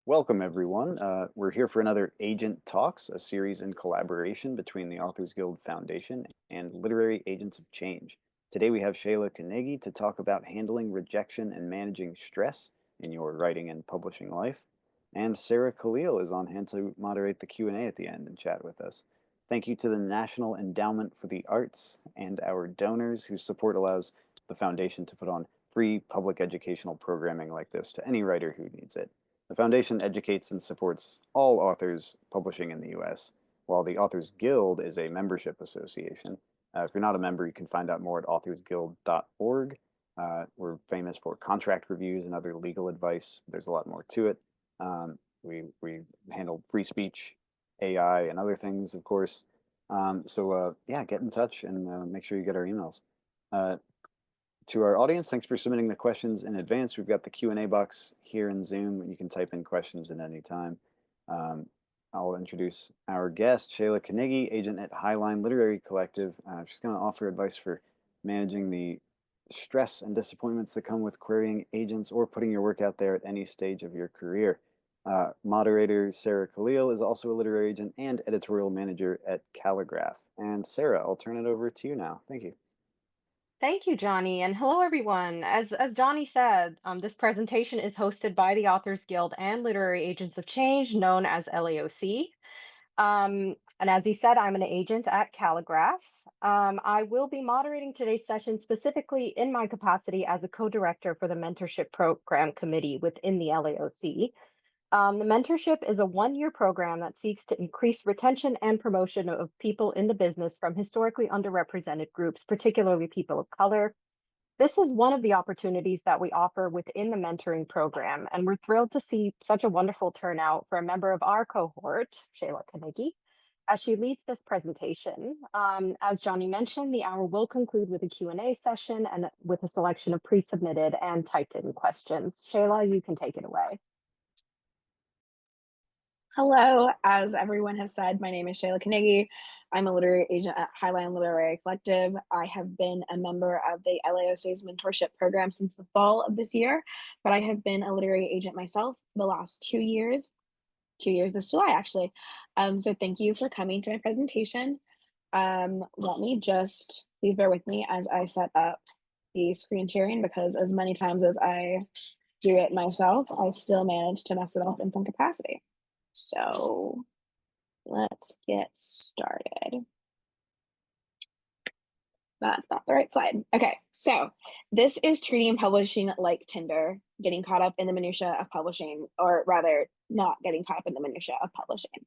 Welcome, everyone. We're here for another Agent Talks, a series in collaboration between the Authors Guild Foundation and Literary Agents of Change. Today we have Sheyla Knigge to talk about handling rejection and managing stress in your writing and publishing life. And Sarah Khalil is on hand to moderate the Q&A at the end and chat with us. Thank you to the National Endowment for the Arts and our donors whose support allows the foundation to put on free public educational programming like this to any writer who needs it. The foundation educates and supports all authors publishing in the US, while the Authors Guild is a membership association. If you're not a member, you can find out more at authorsguild.org. We're famous for contract reviews and other legal advice. There's a lot more to it. We handle free speech, AI, and other things, of course. Yeah, get in touch and make sure you get our emails. To our audience, thanks for submitting the questions in advance. We've got the Q&A box here in Zoom. You can type in questions at any time. I'll introduce our guest, Sheyla Knigge, agent at Highline Literary Collective. She's going to offer advice for managing the stress and disappointments that come with querying agents or putting your work out there at any stage of your career. Moderator Sarah Khalil is also a literary agent and editorial manager at Calligraph. And Sarah, I'll turn it over to you now. Thank you. Thank you, Johnny, and hello, everyone. As Johnny said, this presentation is hosted by the Authors Guild and Literary Agents of Change, known as LAOC. And as he said, I'm an agent at Calligraph. I will be moderating today's session specifically in my capacity as a co-director for the Mentorship Program Committee within the LAOC. The mentorship is a one-year program that seeks to increase retention and promotion of people in the business from historically underrepresented groups, particularly people of color. This is one of the opportunities that we offer within the mentoring program, and we're thrilled to see such a wonderful turnout for a member of our cohort, Sheyla Knigge, as she leads this presentation. As Johnny mentioned, the hour will conclude with a Q&A session and with a selection of pre-submitted and typed-in questions. Sheyla, you can take it away. Hello, as everyone has said, my name is Sheyla Knigge. I'm a literary agent at Highline Literary Collective. I have been a member of the LAOC's mentorship program since the fall of this year, but I have been a literary agent myself for the last 2 years this July, actually. So thank you for coming to my presentation. Let me just, please bear with me as I set up the screen sharing, because as many times as I do it myself, I still manage to mess it up in some capacity. So let's get started. That's not the right slide. Okay, so this is treating publishing like Tinder, getting caught up in the minutia of publishing, or rather not getting caught up in the minutia of publishing.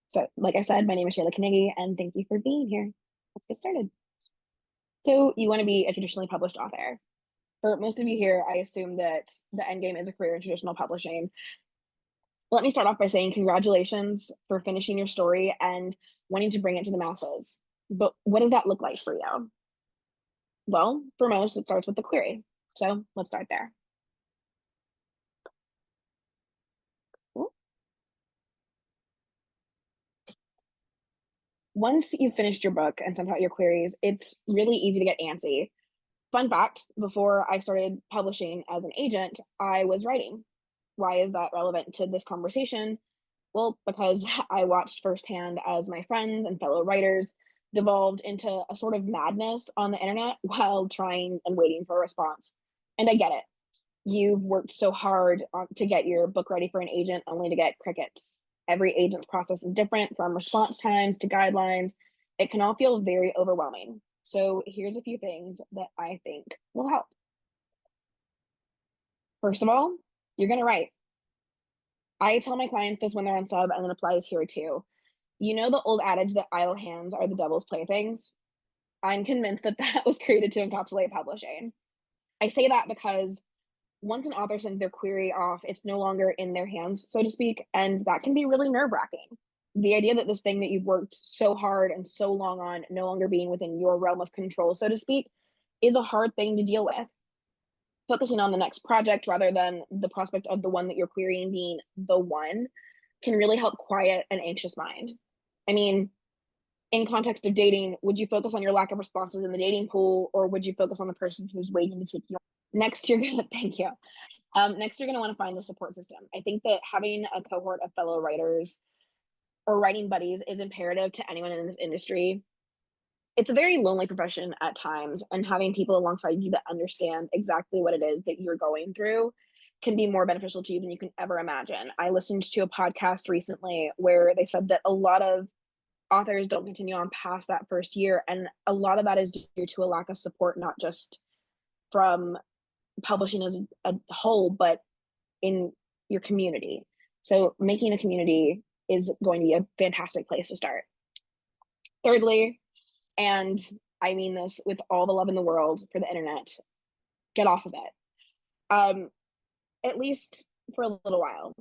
So like I said, my name is Sheyla Knigge, and thank you for being here. Let's get started. So you want to be a traditionally published author. For most of you here, I assume that the end game is a career in traditional publishing. Let me start off by saying congratulations for finishing your story and wanting to bring it to the masses. But what does that look like for you? Well, for most, it starts with the query. So let's start there. Once you've finished your book and sent out your queries, it's really easy to get antsy. Fun fact, before I started publishing as an agent, I was writing. Why is that relevant to this conversation? Well, because I watched firsthand as my friends and fellow writers devolved into a sort of madness on the internet while trying and waiting for a response. And I get it. You've worked so hard to get your book ready for an agent only to get crickets. Every agent's process is different, from response times to guidelines. It can all feel very overwhelming. So here's a few things that I think will help. First of all, you're going to write. I tell my clients this when they're on sub, and it applies here too. You know the old adage that idle hands are the devil's playthings? I'm convinced that that was created to encapsulate publishing. I say that because once an author sends their query off, it's no longer in their hands, so to speak, and that can be really nerve-wracking. The idea that this thing that you've worked so hard and so long on no longer being within your realm of control, so to speak, is a hard thing to deal with. Focusing on the next project rather than the prospect of the one that you're querying being the one can really help quiet an anxious mind. I mean, in context of dating, would you focus on your lack of responses in the dating pool, or would you focus on the person who's waiting to take you on Next, you're gonna thank you. Next, you're gonna want to find a support system. I think that having a cohort of fellow writers or writing buddies is imperative to anyone in this industry. It's a very lonely profession at times, and having people alongside you that understand exactly what it is that you're going through can be more beneficial to you than you can ever imagine. I listened to a podcast recently where they said that a lot of authors don't continue on past that first year, and a lot of that is due to a lack of support, not just from publishing as a whole, but in your community. So making a community is going to be a fantastic place to start. Thirdly, and I mean this with all the love in the world for the internet, get off of it. At least for a little while.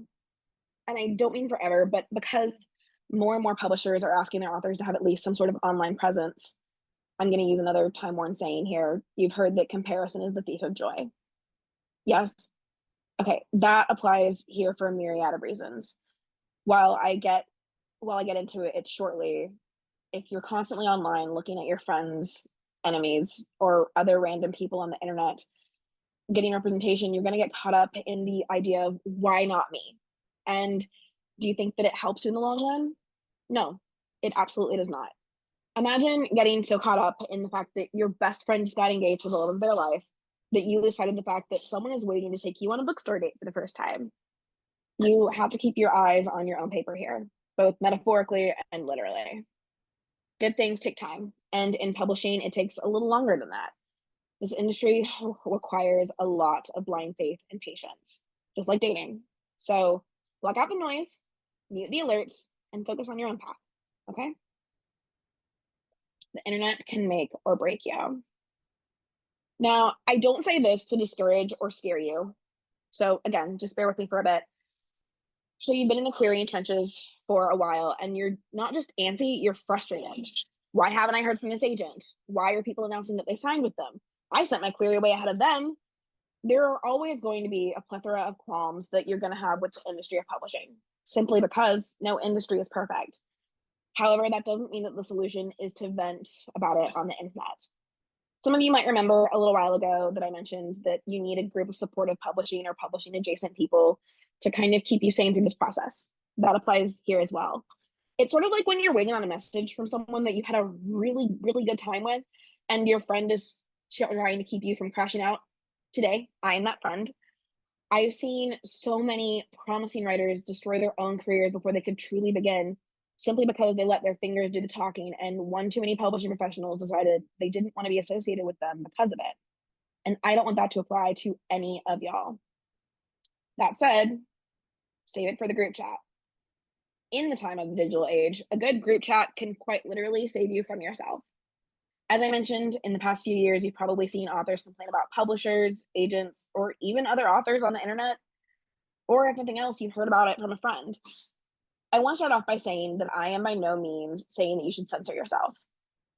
And I don't mean forever, but because more and more publishers are asking their authors to have at least some sort of online presence, I'm going to use another time worn saying here. You've heard that comparison is the thief of joy. Yes. Okay, that applies here for a myriad of reasons. While I get into it shortly, if you're constantly online looking at your friends, enemies, or other random people on the internet getting representation, you're going to get caught up in the idea of why not me? And do you think that it helps you in the long run? No, it absolutely does not. Imagine getting so caught up in the fact that your best friend just got engaged to the love of their life that you lose sight of the fact that someone is waiting to take you on a bookstore date for the first time. You have to keep your eyes on your own paper here, both metaphorically and literally. Good things take time, and in publishing, it takes a little longer than that. This industry requires a lot of blind faith and patience, just like dating. So block out the noise, mute the alerts, and focus on your own path, okay? The internet can make or break you. Now, I don't say this to discourage or scare you. So again, just bear with me for a bit. So you've been in the querying trenches for a while, and you're not just antsy, you're frustrated. Why haven't I heard from this agent? Why are people announcing that they signed with them? I sent my query way ahead of them. There are always going to be a plethora of qualms that you're going to have with the industry of publishing, simply because no industry is perfect. However, that doesn't mean that the solution is to vent about it on the internet. Some of you might remember a little while ago that I mentioned that you need a group of supportive publishing or publishing adjacent people to kind of keep you sane through this process. That applies here as well. It's sort of like when you're waiting on a message from someone that you had a really, really good time with, and your friend is trying to keep you from crashing out. Today, I am that friend. I've seen so many promising writers destroy their own careers before they could truly begin, simply because they let their fingers do the talking, and one too many publishing professionals decided they didn't want to be associated with them because of it. And I don't want that to apply to any of y'all. That said, save it for the group chat. In the time of the digital age, a good group chat can quite literally save you from yourself. As I mentioned, in the past few years, you've probably seen authors complain about publishers, agents, or even other authors on the internet, or if nothing else, you've heard about it from a friend. I want to start off by saying that I am by no means saying that you should censor yourself.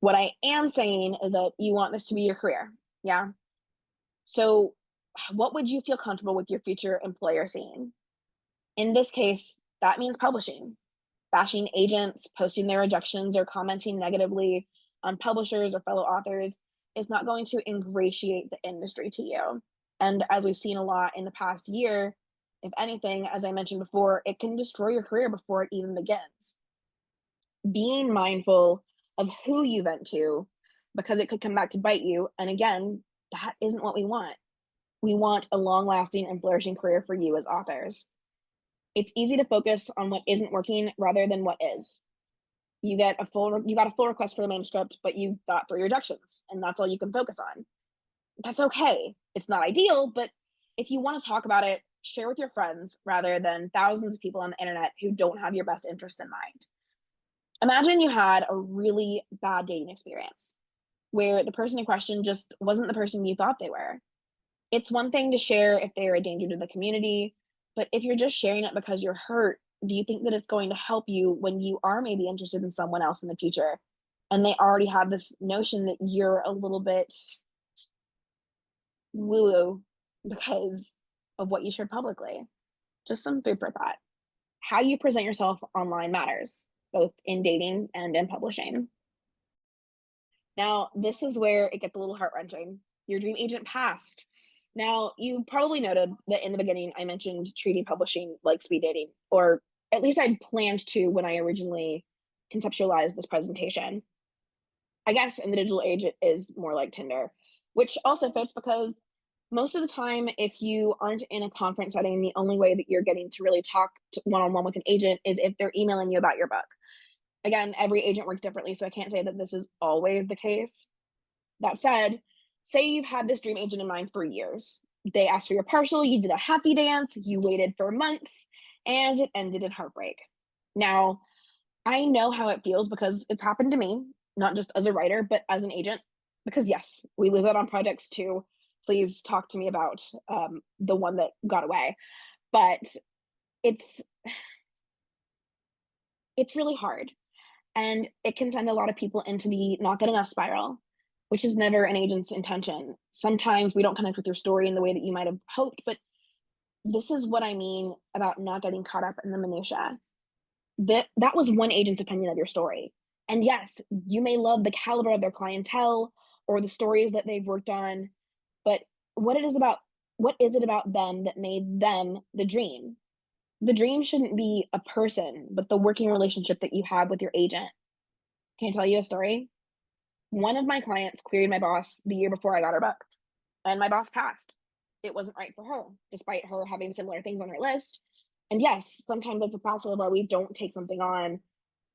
What I am saying is that you want this to be your career. Yeah. So, what would you feel comfortable with your future employer seeing? In this case, that means publishing, bashing agents, posting their rejections, or commenting negatively on publishers or fellow authors is not going to ingratiate the industry to you. And as we've seen a lot in the past year, if anything, as I mentioned before, it can destroy your career before it even begins. Being mindful of who you vent to, because it could come back to bite you. And again, that isn't what we want. We want a long lasting and flourishing career for you as authors. It's easy to focus on what isn't working rather than what is. You got a full request for the manuscript, but you got 3 rejections, and that's all you can focus on. That's okay. It's not ideal, but if you want to talk about it, share with your friends rather than thousands of people on the internet who don't have your best interest in mind. Imagine you had a really bad dating experience where the person in question just wasn't the person you thought they were. It's one thing to share if they are a danger to the community, but if you're just sharing it because you're hurt, do you think that it's going to help you when you are maybe interested in someone else in the future and they already have this notion that you're a little bit woo-woo because of what you shared publicly? Just some food for thought. How you present yourself online matters, both in dating and in publishing. Now, this is where it gets a little heart-wrenching. Your dream agent passed. Now, you probably noted that in the beginning I mentioned treating publishing like speed dating, or at least I'd planned to when I originally conceptualized this presentation. I guess in the digital age, it is more like Tinder, which also fits because most of the time, if you aren't in a conference setting, the only way that you're getting to really talk one on one with an agent is if they're emailing you about your book. Again, every agent works differently, so I can't say that this is always the case. That said, say you've had this dream agent in mind for years. They asked for your partial, you did a happy dance, you waited for months, and it ended in heartbreak. Now, I know how it feels because it's happened to me, not just as a writer, but as an agent. Because yes, we lose out on projects too. Please talk to me about the one that got away. But it's it's really hard, and it can send a lot of people into the not good enough spiral, which is never an agent's intention. Sometimes we don't connect with your story in the way that you might have hoped, but this is what I mean about not getting caught up in the minutia. That was one agent's opinion of your story. And yes, you may love the caliber of their clientele or the stories that they've worked on, but what it is about what is it about them that made them the dream? The dream shouldn't be a person, but the working relationship that you have with your agent. Can I tell you a story? One of my clients queried my boss the year before I got her book, and my boss passed. It wasn't right for her, despite her having similar things on her list. And yes, sometimes it's a factor where we don't take something on.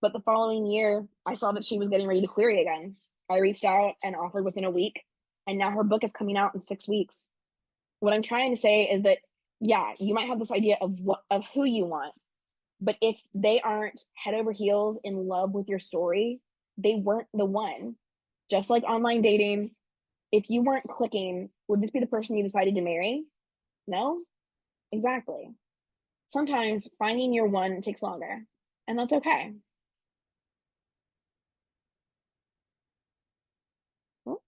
But the following year, I saw that she was getting ready to query again. I reached out and offered within a week, and now her book is coming out in 6 weeks. What I'm trying to say is that, yeah, you might have this idea of who you want, but if they aren't head over heels in love with your story, they weren't the one. Just like online dating, if you weren't clicking, would this be the person you decided to marry? No? Exactly. Sometimes finding your one takes longer, and that's okay. Oh,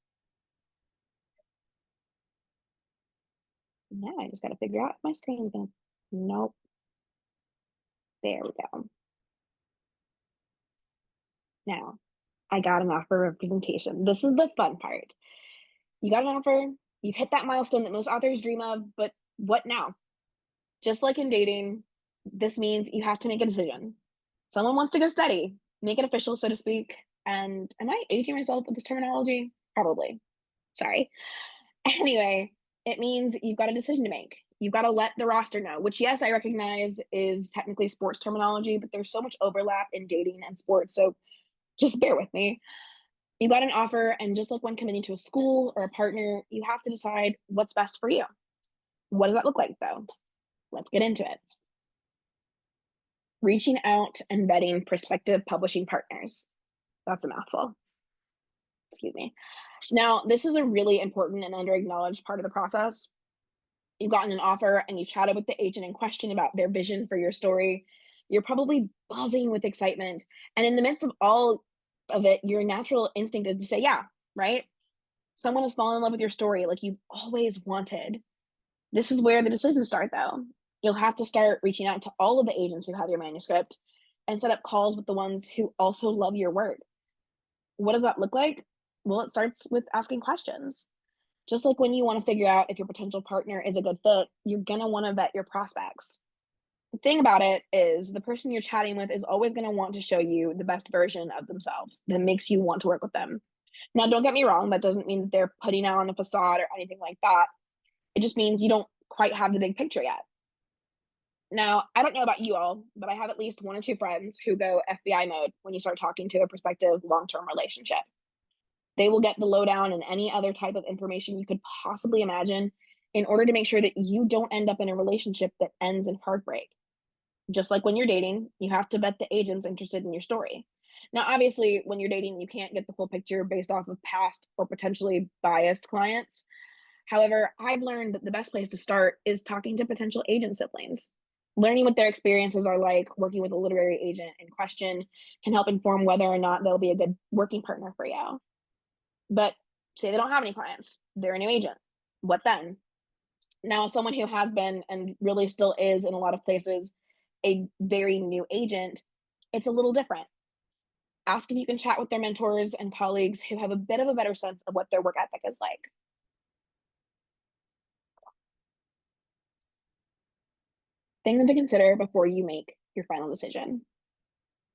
now I just got to figure out my screen again. Nope. There we go. Now, I got an offer of presentation. This is the fun part. You got an offer, you've hit that milestone that most authors dream of, but what now? Just like in dating, this means you have to make a decision. Someone wants to go steady, make it official, so to speak. And am I aging myself with this terminology? Probably. Sorry. Anyway, it means you've got a decision to make. You've got to let the roster know, which, yes, I recognize is technically sports terminology, but there's so much overlap in dating and sports. So just bear with me. You got an offer, and just like when committing to a school or a partner, you have to decide what's best for you. What does that look like, though? Let's get into it. Reaching out and vetting prospective publishing partners. That's a mouthful. Excuse me. Now, this is a really important and under-acknowledged part of the process. You've gotten an offer and you've chatted with the agent in question about their vision for your story. You're probably buzzing with excitement. And in the midst of all of it, your natural instinct is to say, yeah, right? Someone has fallen in love with your story like you've always wanted. This is where the decisions start, though. You'll have to start reaching out to all of the agents who have your manuscript and set up calls with the ones who also love your work. What does that look like? Well, it starts with asking questions. Just like when you want to figure out if your potential partner is a good fit, you're going to want to vet your prospects. The thing about it is, the person you're chatting with is always going to want to show you the best version of themselves that makes you want to work with them. Now, don't get me wrong, that doesn't mean that they're putting on a facade or anything like that. It just means you don't quite have the big picture yet. Now, I don't know about you all, but I have at least one or two friends who go FBI mode when you start talking to a prospective long term relationship. They will get the lowdown and any other type of information you could possibly imagine in order to make sure that you don't end up in a relationship that ends in heartbreak. Just like when you're dating, you have to vet the agents interested in your story. Now, obviously, when you're dating, you can't get the full picture based off of past or potentially biased clients. However, I've learned that the best place to start is talking to potential agent siblings. Learning what their experiences are like working with a literary agent in question can help inform whether or not they'll be a good working partner for you. But say they don't have any clients, they're a new agent. What then? Now, as someone who has been and really still is in a lot of places a very new agent, it's a little different. Ask if you can chat with their mentors and colleagues who have a bit of a better sense of what their work ethic is like. Things to consider before you make your final decision.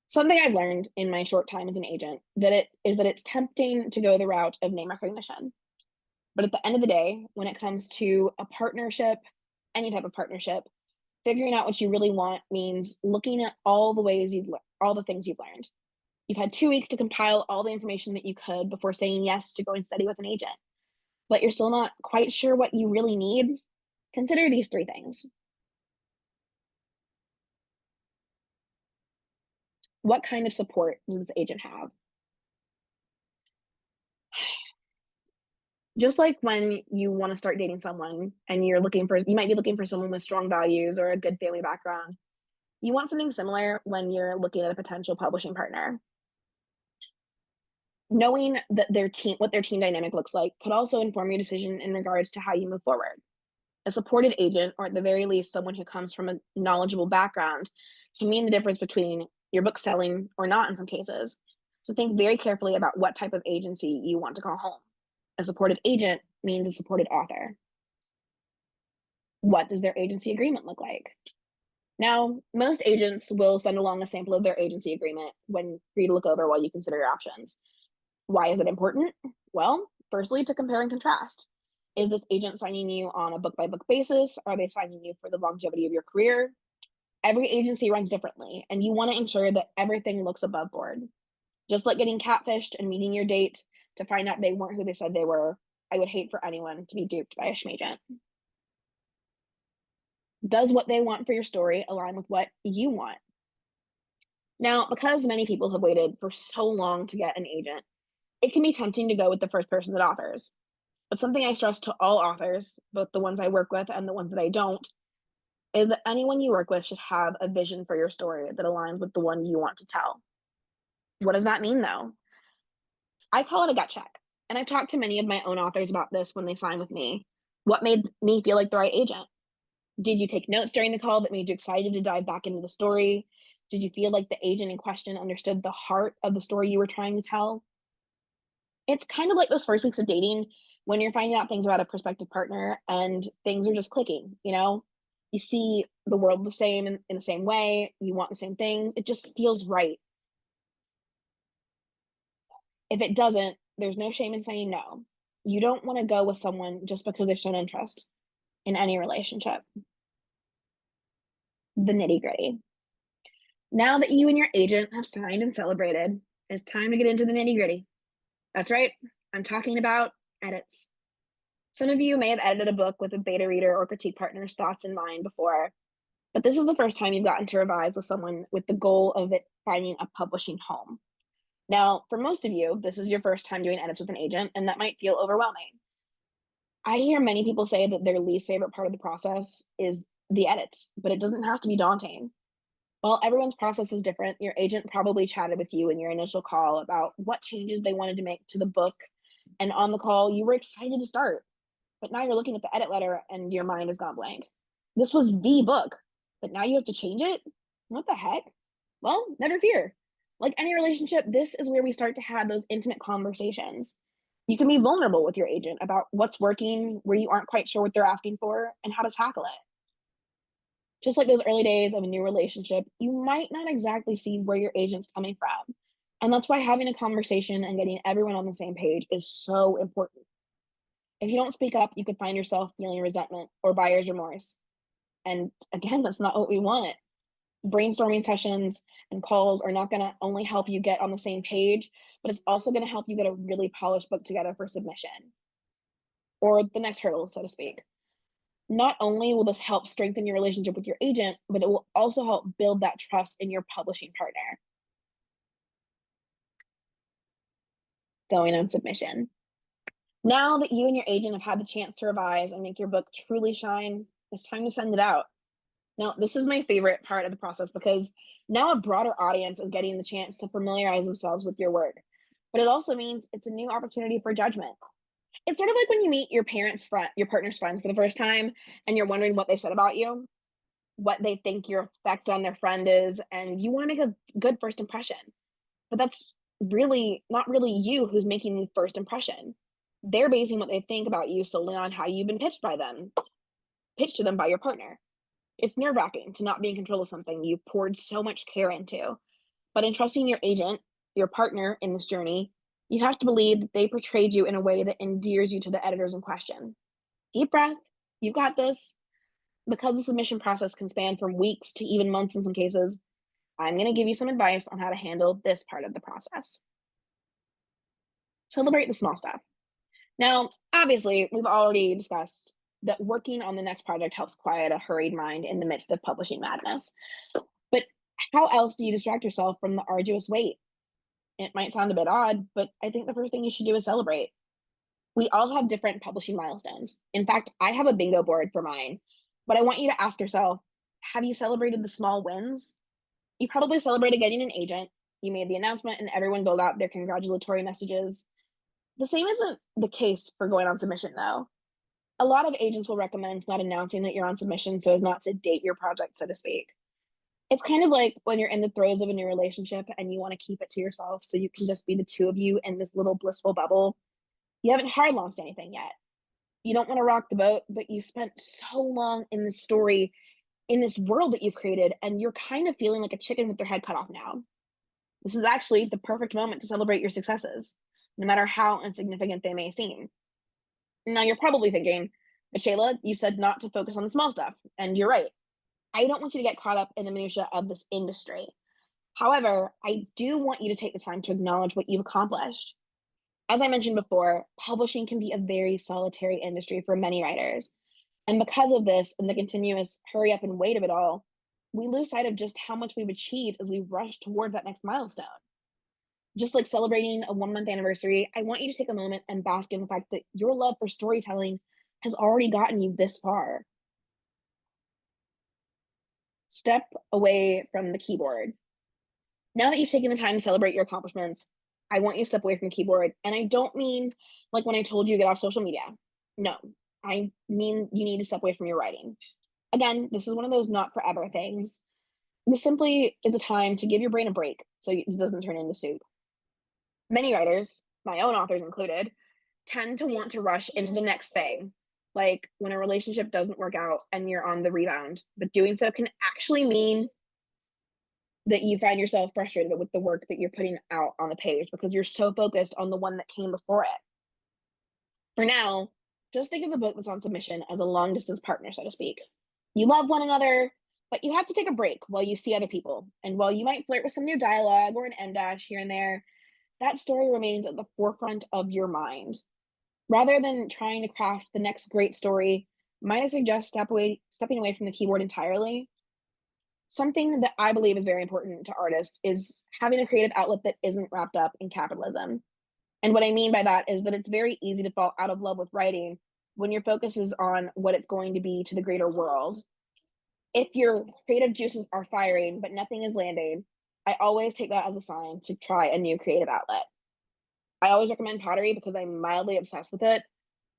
Something I've learned in my short time as an agent that it's tempting to go the route of name recognition. But at the end of the day, when it comes to a partnership, any type of partnership, figuring out what you really want means looking at all the things you've learned. You've had 2 weeks to compile all the information that you could before saying yes to go and study with an agent, but you're still not quite sure what you really need. Consider these 3 things. What kind of support does this agent have? Just like when you want to start dating someone and you might be looking for someone with strong values or a good family background. You want something similar when you're looking at a potential publishing partner. Knowing that what their team dynamic looks like could also inform your decision in regards to how you move forward. A supported agent, or at the very least, someone who comes from a knowledgeable background, can mean the difference between your book selling or not in some cases. So think very carefully about what type of agency you want to call home. A supported agent means a supported author. What does their agency agreement look like? Now, most agents will send along a sample of their agency agreement for you to look over while you consider your options. Why is it important? Well, firstly, to compare and contrast. Is this agent signing you on a book by book basis? Are they signing you for the longevity of your career? Every agency runs differently, and you want to ensure that everything looks above board. Just like getting catfished and meeting your date to find out they weren't who they said they were, I would hate for anyone to be duped by a schmagent. Does what they want for your story align with what you want? Now, because many people have waited for so long to get an agent, it can be tempting to go with the first person that offers. But something I stress to all authors, both the ones I work with and the ones that I don't, is that anyone you work with should have a vision for your story that aligns with the one you want to tell. What does that mean, though? I call it a gut check. And I've talked to many of my own authors about this when they sign with me. What made me feel like the right agent? Did you take notes during the call that made you excited to dive back into the story? Did you feel like the agent in question understood the heart of the story you were trying to tell? It's kind of like those first weeks of dating when you're finding out things about a prospective partner and things are just clicking, you know? You see the world the same in the same way, you want the same things, it just feels right. If it doesn't, there's no shame in saying no. You don't want to go with someone just because they've shown interest in any relationship. The nitty gritty. Now that you and your agent have signed and celebrated, it's time to get into the nitty gritty. That's right, I'm talking about edits. Some of you may have edited a book with a beta reader or critique partner's thoughts in mind before, but this is the first time you've gotten to revise with someone with the goal of it finding a publishing home. Now, for most of you, this is your first time doing edits with an agent, and that might feel overwhelming. I hear many people say that their least favorite part of the process is the edits, but it doesn't have to be daunting. While everyone's process is different, your agent probably chatted with you in your initial call about what changes they wanted to make to the book, and on the call, you were excited to start. But now you're looking at the edit letter and your mind has gone blank. This was the book, but now you have to change it? What the heck? Well, never fear. Like any relationship, this is where we start to have those intimate conversations. You can be vulnerable with your agent about what's working, where you aren't quite sure what they're asking for, and how to tackle it. Just like those early days of a new relationship, you might not exactly see where your agent's coming from. And that's why having a conversation and getting everyone on the same page is so important. If you don't speak up, you could find yourself feeling resentment or buyer's remorse. And again, that's not what we want. Brainstorming sessions and calls are not going to only help you get on the same page, but it's also going to help you get a really polished book together for submission or the next hurdle, so to speak. Not only will this help strengthen your relationship with your agent, but it will also help build that trust in your publishing partner. Going on submission. Now that you and your agent have had the chance to revise and make your book truly shine, it's time to send it out. Now, this is my favorite part of the process because now a broader audience is getting the chance to familiarize themselves with your work. But it also means it's a new opportunity for judgment. It's sort of like when you meet your partner's friends for the first time and you're wondering what they said about you, what they think your effect on their friend is, and you want to make a good first impression. But that's really not really you who's making the first impression. They're basing what they think about you solely on how you've been pitched to them by your partner. It's nerve-wracking to not be in control of something you've poured so much care into. But in trusting your agent, your partner in this journey, you have to believe that they portrayed you in a way that endears you to the editors in question. Deep breath. You've got this. Because the submission process can span from weeks to even months in some cases, I'm going to give you some advice on how to handle this part of the process. Celebrate the small stuff. Now, obviously, we've already discussed that working on the next project helps quiet a hurried mind in the midst of publishing madness. But how else do you distract yourself from the arduous wait? It might sound a bit odd, but I think the first thing you should do is celebrate. We all have different publishing milestones. In fact, I have a bingo board for mine, but I want you to ask yourself, have you celebrated the small wins? You probably celebrated getting an agent. You made the announcement and everyone doled out their congratulatory messages. The same isn't the case for going on submission, though. A lot of agents will recommend not announcing that you're on submission so as not to date your project, so to speak. It's kind of like when you're in the throes of a new relationship and you want to keep it to yourself so you can just be the two of you in this little blissful bubble. You haven't hard launched anything yet. You don't want to rock the boat, but you spent so long in this story, in this world that you've created, and you're kind of feeling like a chicken with their head cut off now. This is actually the perfect moment to celebrate your successes, no matter how insignificant they may seem. Now, you're probably thinking, but Sheyla, you said not to focus on the small stuff, and you're right. I don't want you to get caught up in the minutia of this industry. However, I do want you to take the time to acknowledge what you've accomplished. As I mentioned before, publishing can be a very solitary industry for many writers. And because of this and the continuous hurry up and wait of it all, we lose sight of just how much we've achieved as we rush toward that next milestone. Just like celebrating a 1 month anniversary, I want you to take a moment and bask in the fact that your love for storytelling has already gotten you this far. Step away from the keyboard. Now that you've taken the time to celebrate your accomplishments, I want you to step away from the keyboard. And I don't mean like when I told you to get off social media. No, I mean you need to step away from your writing. Again, this is one of those not forever things. This simply is a time to give your brain a break so it doesn't turn into soup. Many writers, my own authors included, tend to want to rush into the next thing, like when a relationship doesn't work out and you're on the rebound. But doing so can actually mean that you find yourself frustrated with the work that you're putting out on the page because you're so focused on the one that came before it. For now, just think of the book that's on submission as a long distance partner, so to speak. You love one another, but you have to take a break while you see other people. And while you might flirt with some new dialogue or an M dash here and there, that story remains at the forefront of your mind. Rather than trying to craft the next great story, might I suggest stepping away from the keyboard entirely? Something that I believe is very important to artists is having a creative outlet that isn't wrapped up in capitalism. And what I mean by that is that it's very easy to fall out of love with writing when your focus is on what it's going to be to the greater world. If your creative juices are firing, but nothing is landing, I always take that as a sign to try a new creative outlet. I always recommend pottery because I'm mildly obsessed with it,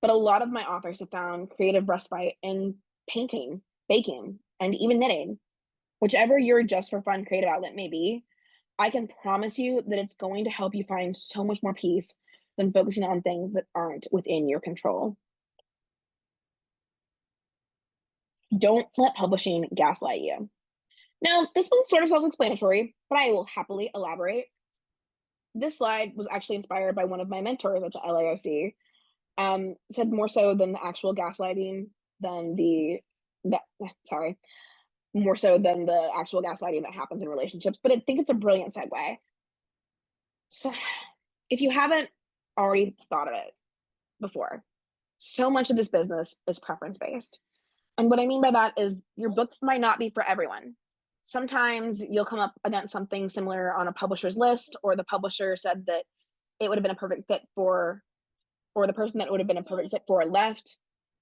but a lot of my authors have found creative respite in painting, baking, and even knitting. Whichever your just for fun creative outlet may be, I can promise you that it's going to help you find so much more peace than focusing on things that aren't within your control. Don't let publishing gaslight you. Now, this one's sort of self-explanatory, but I will happily elaborate. This slide was actually inspired by one of my mentors at the LAOC. Said more so than the actual gaslighting than more so than the actual gaslighting that happens in relationships, but I think it's a brilliant segue. So, if you haven't already thought of it before, so much of this business is preference based. And what I mean by that is your book might not be for everyone. Sometimes you'll come up against something similar on a publisher's list, or the publisher said that it would have been a perfect fit for, or the person that would have been a perfect fit for left.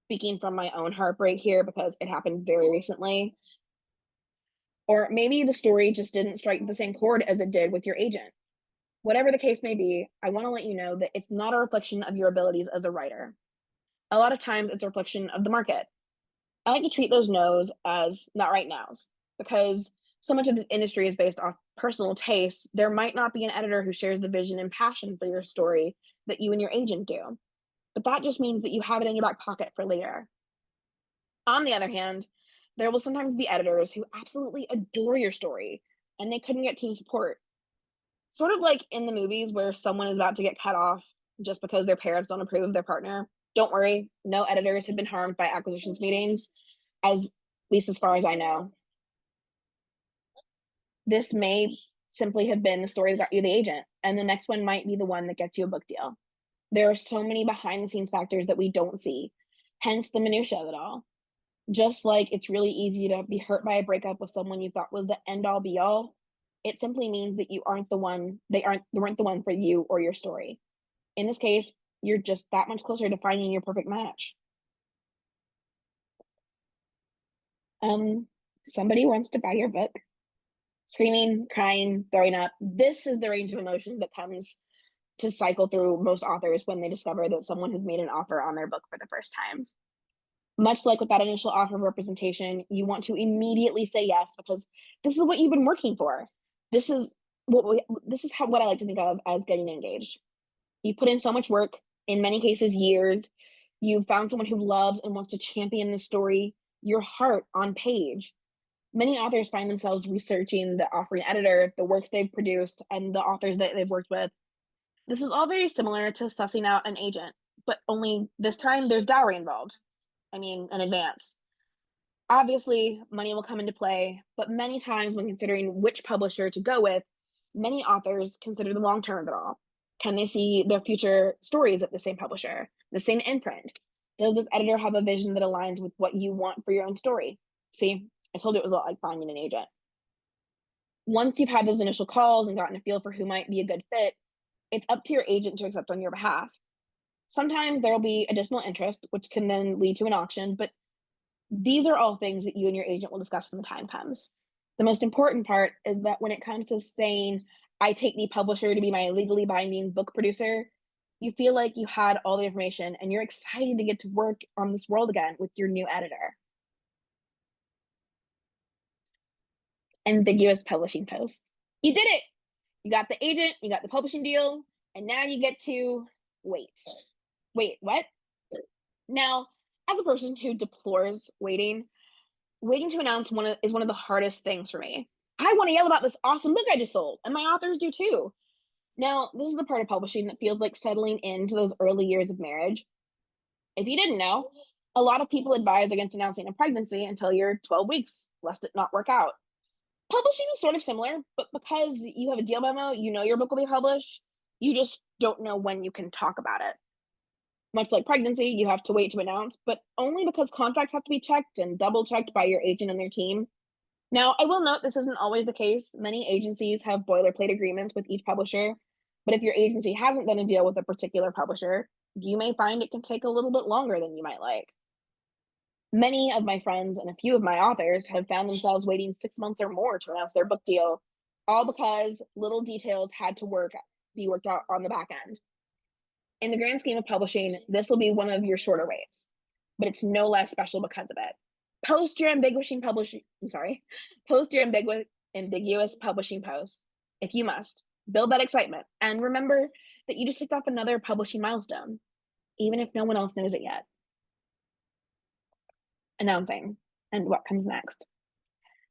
Speaking from my own heartbreak here because it happened very recently. Or maybe the story just didn't strike the same chord as it did with your agent. Whatever the case may be, I want to let you know that it's not a reflection of your abilities as a writer. A lot of times it's a reflection of the market. I like to treat those no's as not right nows because so much of the industry is based off personal taste. There might not be an editor who shares the vision and passion for your story that you and your agent do. But that just means that you have it in your back pocket for later. On the other hand, There will sometimes be editors who absolutely adore your story and they couldn't get team support. Sort of like in the movies where someone is about to get cut off just because their parents don't approve of their partner. Don't worry, no editors have been harmed by acquisitions meetings, as least as far as I know. This may simply have been the story that got you the agent, and the next one might be the one that gets you a book deal. There are so many behind the scenes factors that we don't see, hence the minutia of it all. Just like it's really easy to be hurt by a breakup with someone you thought was the end all be all, it simply means that you aren't the one, they weren't the one for you or your story. In this case, you're just that much closer to finding your perfect match. Um, Somebody wants to buy your book. Screaming, crying, throwing up. This is the range of emotions that comes to cycle through most authors when they discover that someone has made an offer on their book for the first time. Much like with that initial offer of representation, you want to immediately say yes because this is what you've been working for. This is what I like to think of as getting engaged. You put in so much work, in many cases years. You've found someone who loves and wants to champion the story, your heart on page. Many authors find themselves researching the offering editor, the works they've produced, and the authors that they've worked with. This is all very similar to sussing out an agent, but only this time there's dowry involved. I mean, an advance. Obviously, money will come into play, but many times when considering which publisher to go with, many authors consider the long term of it all. Can they see their future stories at the same publisher, the same imprint? Does this editor have a vision that aligns with what you want for your own story? See, I told you it was a lot like finding an agent. Once you've had those initial calls and gotten a feel for who might be a good fit, it's up to your agent to accept on your behalf. Sometimes there will be additional interest, which can then lead to an auction, but these are all things that you and your agent will discuss when the time comes. The most important part is that when it comes to saying, I take the publisher to be my legally binding book producer, you feel like you had all the information and you're excited to get to work on this world again with your new editor. Ambiguous publishing posts. You did it! You got the agent, you got the publishing deal, and now you get to wait. Wait, what? Now, as a person who deplores waiting to announce is one of the hardest things for me. I want to yell about this awesome book I just sold, and my authors do too. Now, this is the part of publishing that feels like settling into those early years of marriage. If you didn't know, a lot of people advise against announcing a pregnancy until you're 12 weeks, lest it not work out. Publishing is sort of similar, but because you have a deal memo, you know your book will be published. You just don't know when you can talk about it. Much like pregnancy, you have to wait to announce, but only because contracts have to be checked and double checked by your agent and their team. Now, I will note this isn't always the case. Many agencies have boilerplate agreements with each publisher, but if your agency hasn't done a deal with a particular publisher, you may find it can take a little bit longer than you might like. Many of my friends and a few of my authors have found themselves waiting 6 months or more to announce their book deal, all because little details had to be worked out on the back end. In the grand scheme of publishing, this will be one of your shorter waits, but it's no less special because of it. Post your ambiguous publishing post if you must. Build that excitement and remember that you just ticked off another publishing milestone, even if no one else knows it yet. Announcing and what comes next.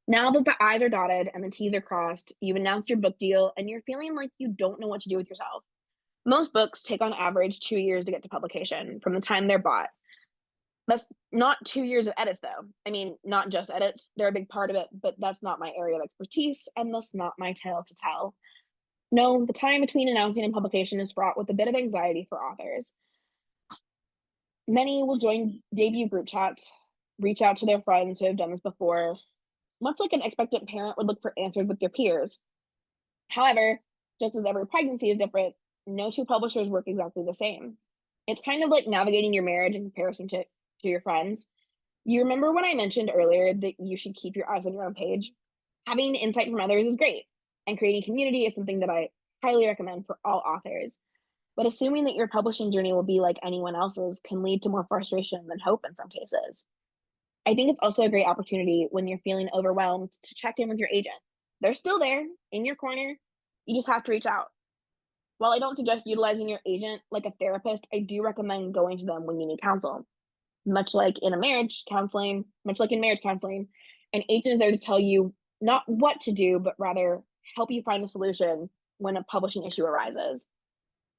Now that the I's are dotted and the T's are crossed, you've announced your book deal and you're feeling like you don't know what to do with yourself. Most books take on average 2 years to get to publication from the time they're bought. That's not 2 years of edits, though. I mean, not just edits, they're a big part of it, but that's not my area of expertise, and thus not my tale to tell. No, the time between announcing and publication is fraught with a bit of anxiety for authors. Many will join debut group chats, reach out to their friends who have done this before, much like an expectant parent would look for answers with their peers. However, just as every pregnancy is different, no two publishers work exactly the same. It's kind of like navigating your marriage in comparison to your friends. You remember when I mentioned earlier that you should keep your eyes on your own page? Having insight from others is great, and creating community is something that I highly recommend for all authors. But assuming that your publishing journey will be like anyone else's can lead to more frustration than hope in some cases. I think it's also a great opportunity when you're feeling overwhelmed to check in with your agent. They're still there in your corner. You just have to reach out. While I don't suggest utilizing your agent like a therapist, I do recommend going to them when you need counsel. Much like in marriage counseling, an agent is there to tell you not what to do, but rather help you find a solution when a publishing issue arises.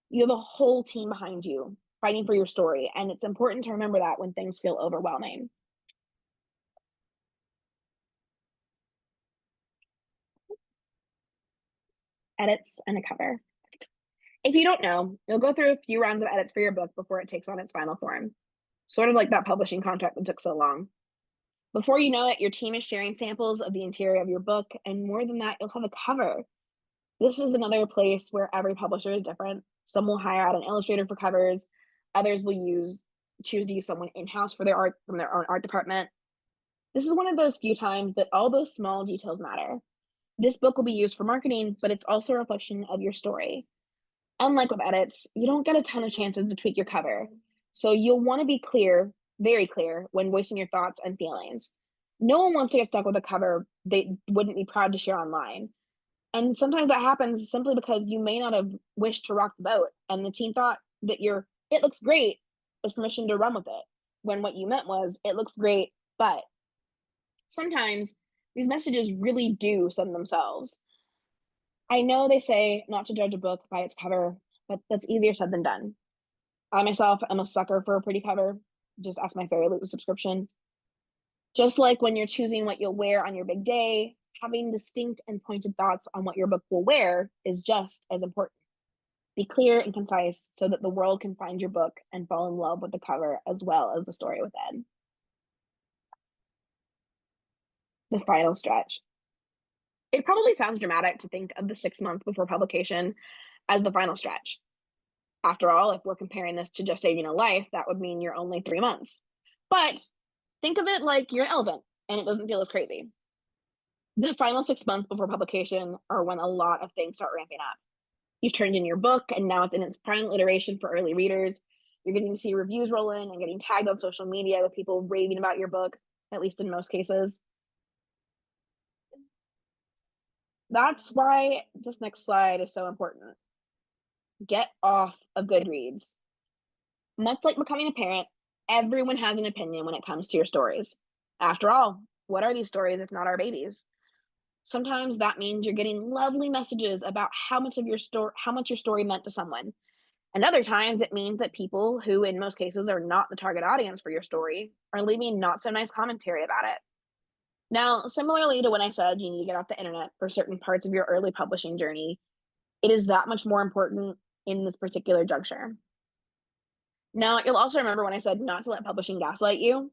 You have a whole team behind you fighting for your story, and it's important to remember that when things feel overwhelming. Edits and a cover. If you don't know, you'll go through a few rounds of edits for your book before it takes on its final form. Sort of like that publishing contract that took so long. Before you know it, your team is sharing samples of the interior of your book, and more than that, you'll have a cover. This is another place where every publisher is different. Some will hire out an illustrator for covers, others will choose to use someone in-house for their art from their own art department. This is one of those few times that all those small details matter. This book will be used for marketing, but it's also a reflection of your story. Unlike with edits, you don't get a ton of chances to tweak your cover. So you'll want to be clear, very clear, when voicing your thoughts and feelings. No one wants to get stuck with a cover they wouldn't be proud to share online. And sometimes that happens simply because you may not have wished to rock the boat, and the team thought that your "it looks great" was permission to run with it, when what you meant was "it looks great, but." Sometimes these messages really do send themselves. I know they say not to judge a book by its cover, but that's easier said than done. I myself am a sucker for a pretty cover. Just ask my Fairy Loot subscription. Just like when you're choosing what you'll wear on your big day, having distinct and pointed thoughts on what your book will wear is just as important. Be clear and concise so that the world can find your book and fall in love with the cover as well as the story within. The final stretch. It probably sounds dramatic to think of the 6 months before publication as the final stretch. After all, if we're comparing this to just saving a life, that would mean you're only 3 months. But think of it like you're an elephant and it doesn't feel as crazy. The final 6 months before publication are when a lot of things start ramping up. You've turned in your book and now it's in its final iteration for early readers. You're getting to see reviews roll in and getting tagged on social media with people raving about your book, at least in most cases. That's why this next slide is so important. Get off of Goodreads. Much like becoming a parent, everyone has an opinion when it comes to your stories. After all, what are these stories if not our babies? Sometimes that means you're getting lovely messages about how much your story meant to someone. And other times it means that people who in most cases are not the target audience for your story are leaving not so nice commentary about it. Now, similarly to when I said you need to get off the internet for certain parts of your early publishing journey, it is that much more important in this particular juncture. Now, you'll also remember when I said not to let publishing gaslight you.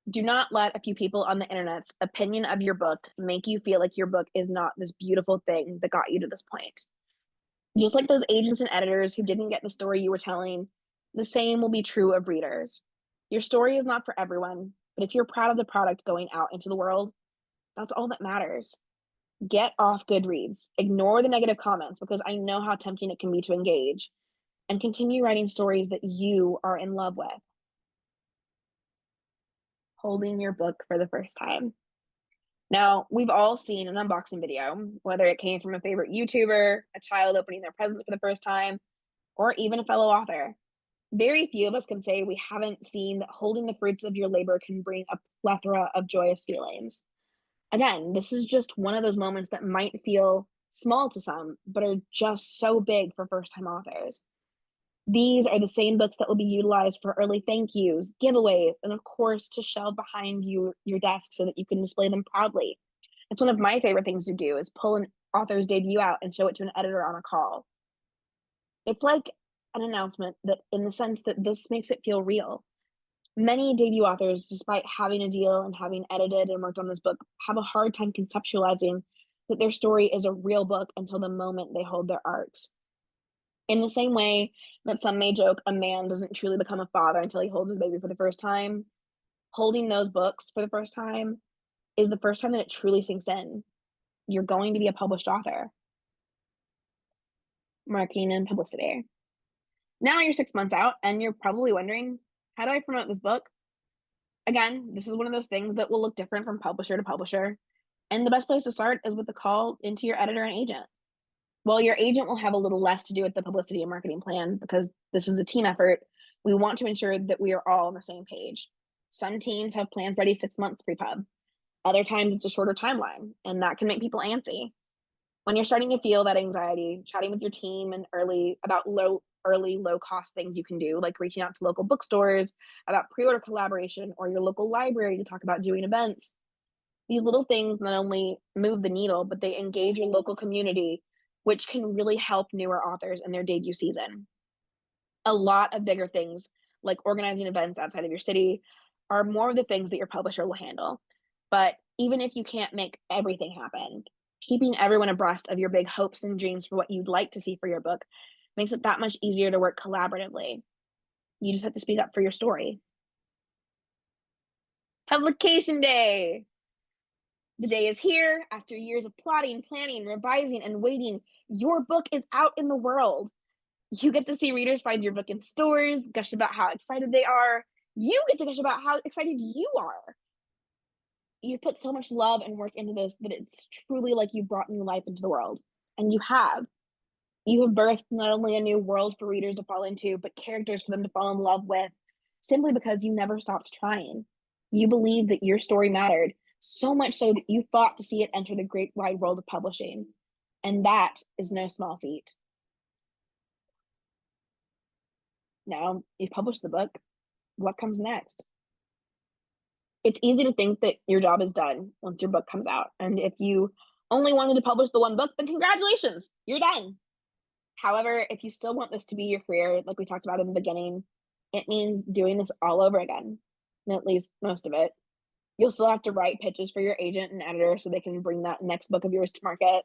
Do not let a few people on the internet's opinion of your book make you feel like your book is not this beautiful thing that got you to this point. Just like those agents and editors who didn't get the story you were telling, the same will be true of readers. Your story is not for everyone, but if you're proud of the product going out into the world, that's all that matters. Get off Goodreads. Ignore the negative comments because I know how tempting it can be to engage, and continue writing stories that you are in love with. Holding your book for the first time. Now, we've all seen an unboxing video, whether it came from a favorite YouTuber, a child opening their presents for the first time, or even a fellow author. Very few of us can say we haven't seen that holding the fruits of your labor can bring a plethora of joyous feelings. Again, this is just one of those moments that might feel small to some, but are just so big for first-time authors. These are the same books that will be utilized for early thank yous, giveaways, and of course to shelve behind your desk so that you can display them proudly. It's one of my favorite things to do is pull an author's debut out and show it to an editor on a call. It's like an announcement that in the sense that this makes it feel real. Many debut authors, despite having a deal and having edited and worked on this book, have a hard time conceptualizing that their story is a real book until the moment they hold their arcs. In the same way that some may joke a man doesn't truly become a father until he holds his baby for the first time, holding those books for the first time is the first time that it truly sinks in. You're going to be a published author. Marketing and publicity. Now you're 6 months out and you're probably wondering, how do I promote this book? Again, this is one of those things that will look different from publisher to publisher. And the best place to start is with a call into your editor and agent. While your agent will have a little less to do with the publicity and marketing plan because this is a team effort, We want to ensure that we are all on the same page. Some teams have plans ready 6 months pre-pub. Other times it's a shorter timeline, and that can make people antsy. When you're starting to feel that anxiety, chatting with your team and about low cost things you can do, like reaching out to local bookstores about pre-order collaboration or your local library to talk about doing events. These little things not only move the needle, but they engage your local community, which can really help newer authors in their debut season. A lot of bigger things, like organizing events outside of your city, are more of the things that your publisher will handle. But even if you can't make everything happen, keeping everyone abreast of your big hopes and dreams for what you'd like to see for your book makes it that much easier to work collaboratively. You just have to speak up for your story. Publication day! The day is here. After years of plotting, planning, revising, and waiting, your book is out in the world. You get to see readers find your book in stores, gush about how excited they are. You get to gush about how excited you are. You've put so much love and work into this that it's truly like you brought new life into the world. And you have. You have birthed not only a new world for readers to fall into, but characters for them to fall in love with, simply because you never stopped trying. You believed that your story mattered, so much so that you fought to see it enter the great wide world of publishing. And that is no small feat. Now you've published the book. What comes next? It's easy to think that your job is done once your book comes out. And if you only wanted to publish the one book, then congratulations, you're done. However, if you still want this to be your career, like we talked about in the beginning, it means doing this all over again, and at least most of it. You'll still have to write pitches for your agent and editor so they can bring that next book of yours to market.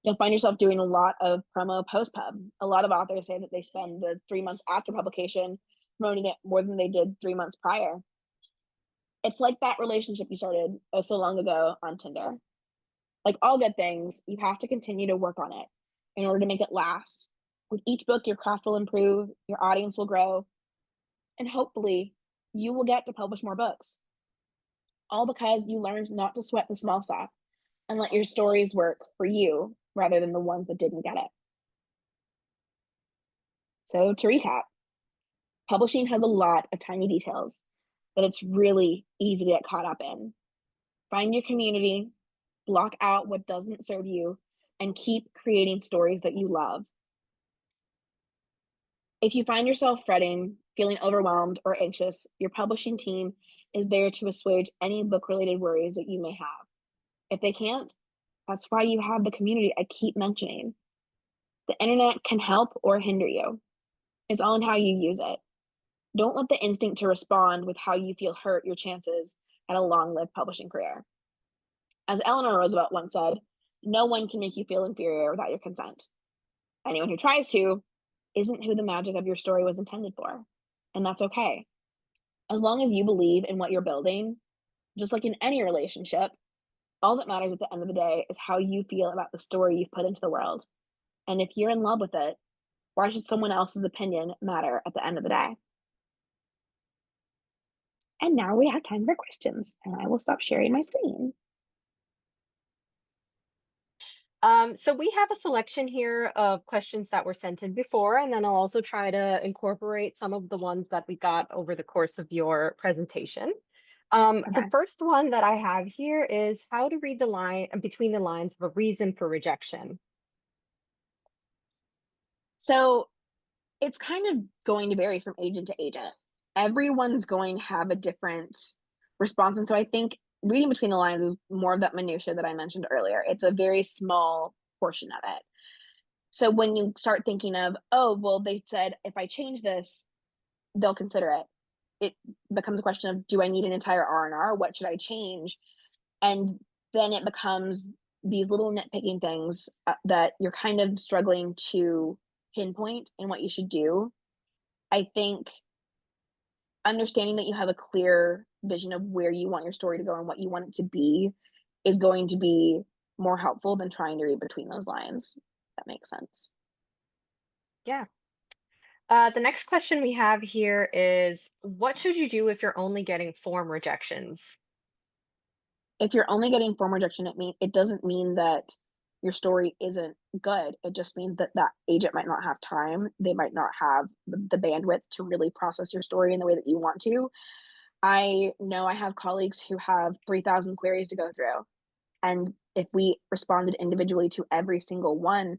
You'll find yourself doing a lot of promo post-pub. A lot of authors say that they spend the 3 months after publication promoting it more than they did 3 months prior. It's like that relationship you started oh so long ago on Tinder. Like all good things, you have to continue to work on it in order to make it last. With each book, your craft will improve, your audience will grow, and hopefully you will get to publish more books. All because you learned not to sweat the small stuff and let your stories work for you rather than the ones that didn't get it. So to recap, publishing has a lot of tiny details that it's really easy to get caught up in. Find your community, block out what doesn't serve you, and keep creating stories that you love. If you find yourself fretting, feeling overwhelmed, or anxious, your publishing team is there to assuage any book-related worries that you may have. If they can't, that's why you have the community I keep mentioning. The internet can help or hinder you. It's all in how you use it. Don't let the instinct to respond with how you feel hurt your chances at a long-lived publishing career. As Eleanor Roosevelt once said, no one can make you feel inferior without your consent. Anyone who tries to isn't who the magic of your story was intended for, and that's okay. As long as you believe in what you're building, just like in any relationship, all that matters at the end of the day is how you feel about the story you've put into the world. And if you're in love with it, why should someone else's opinion matter at the end of the day? And now we have time for questions, and I will stop sharing my screen. So we have a selection here of questions that were sent in before, and then I'll also try to incorporate some of the ones that we got over the course of your presentation. The Okay. first one that I have here is how to read the line between the lines of a reason for rejection. So it's kind of going to vary from agent to agent. Everyone's going to have a different response. And so I think reading between the lines is more of that minutia that I mentioned earlier. It's a very small portion of it. So when you start thinking of, oh, well, they said if I change this, they'll consider it. It becomes a question of, do I need an entire R&R? What should I change? And then it becomes these little nitpicking things that you're kind of struggling to pinpoint in what you should do. I think understanding that you have a clear vision of where you want your story to go and what you want it to be is going to be more helpful than trying to read between those lines. That makes sense. Yeah. The next question we have here is, what should you do if you're only getting form rejections? If you're only getting form rejection, it doesn't mean that your story isn't good. It just means that that agent might not have time. They might not have the bandwidth to really process your story in the way that you want to. I know I have colleagues who have 3,000 queries to go through. And if we responded individually to every single one,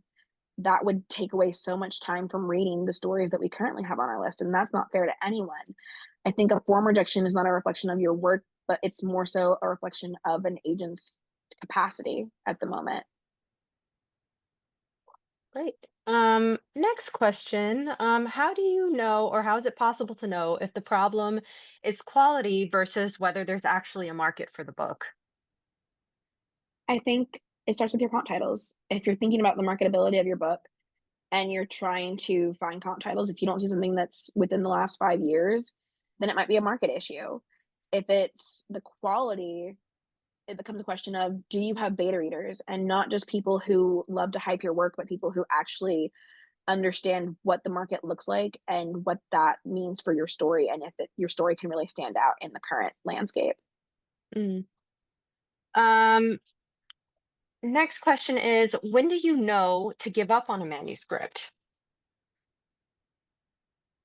that would take away so much time from reading the stories that we currently have on our list. And that's not fair to anyone. I think a form rejection is not a reflection of your work, but it's more so a reflection of an agent's capacity at the moment. Great. Next question. How do you know, or how is it possible to know if the problem is quality versus whether there's actually a market for the book? I think it starts with your comp titles. If you're thinking about the marketability of your book and you're trying to find comp titles, if you don't see something that's within the last 5 years, then it might be a market issue. If it's the quality, it becomes a question of, do you have beta readers, and not just people who love to hype your work, but people who actually understand what the market looks like and what that means for your story, and if your story can really stand out in the current landscape. Mm. Um, Next question is, when do you know to give up on a manuscript?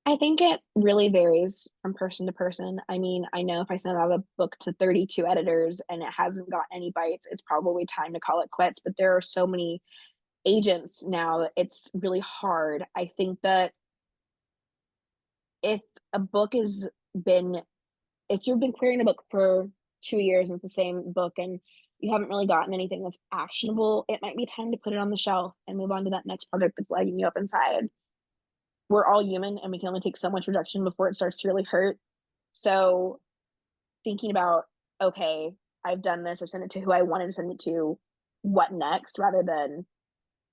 I think it really varies from person to person. I mean, I know if I send out a book to 32 editors and it hasn't got any bites, it's probably time to call it quits. But there are so many agents now that it's really hard. I think that if a book has been, if you've been querying a book for 2 years and it's the same book and you haven't really gotten anything that's actionable, it might be time to put it on the shelf and move on to that next project that's lighting you up inside. We're all human and we can only take so much rejection before it starts to really hurt. So thinking about, okay, I've done this, I've sent it to who I wanted to send it to, what next, rather than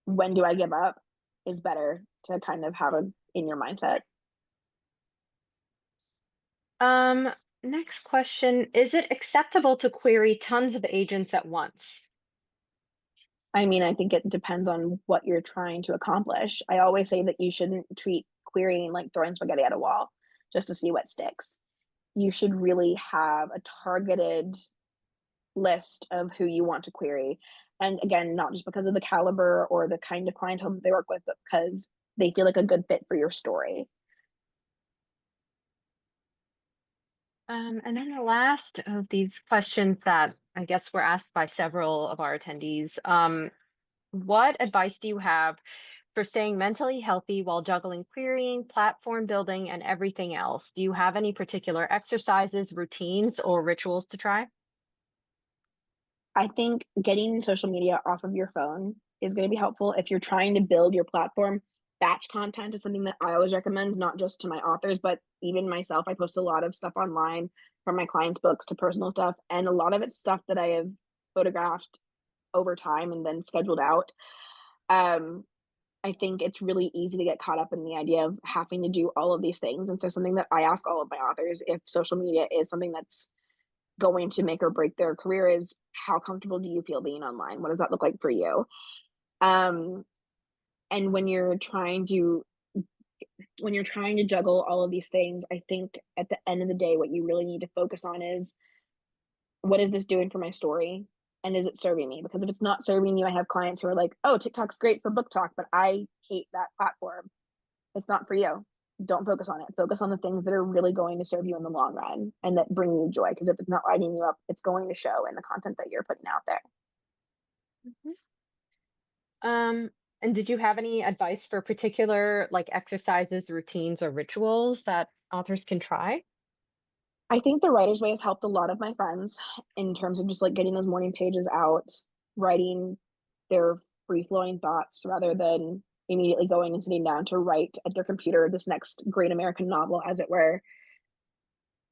when do I give up, is better to kind of have a in your mindset. Um, Next question, is it acceptable to query tons of agents at once? I mean, I think it depends on what you're trying to accomplish. I always say that you shouldn't treat querying like throwing spaghetti at a wall just to see what sticks. You should really have a targeted list of who you want to query. And again, not just because of the caliber or the kind of clientele that they work with, but because they feel like a good fit for your story. And then the last of these questions that I guess were asked by several of our attendees, what advice do you have for staying mentally healthy while juggling querying, platform building, and everything else? Do you have any particular exercises, routines, or rituals to try? I think getting social media off of your phone is going to be helpful if you're trying to build your platform. Batch content is something that I always recommend, not just to my authors, but even myself. I post a lot of stuff online, from my clients' books to personal stuff, and a lot of it's stuff that I have photographed over time and then scheduled out. Um, I think it's really easy to get caught up in the idea of having to do all of these things. And so, something that I ask all of my authors, if social media is something that's going to make or break their career, is how comfortable do you feel being online? What does that look like for you? Um, and when you're trying to juggle all of these things, I think at the end of the day, what you really need to focus on is, what is this doing for my story? And is it serving me? Because if it's not serving you, I have clients who are like, oh, TikTok's great for book talk, but I hate that platform. It's not for you. Don't focus on it. Focus on the things that are really going to serve you in the long run and that bring you joy. Because if it's not lighting you up, it's going to show in the content that you're putting out there. Mhm. Um, and did you have any advice for particular like exercises, routines, or rituals that authors can try? I think the writer's way has helped a lot of my friends in terms of just like getting those morning pages out, writing their free flowing thoughts rather than immediately going and sitting down to write at their computer this next great American novel, as it were.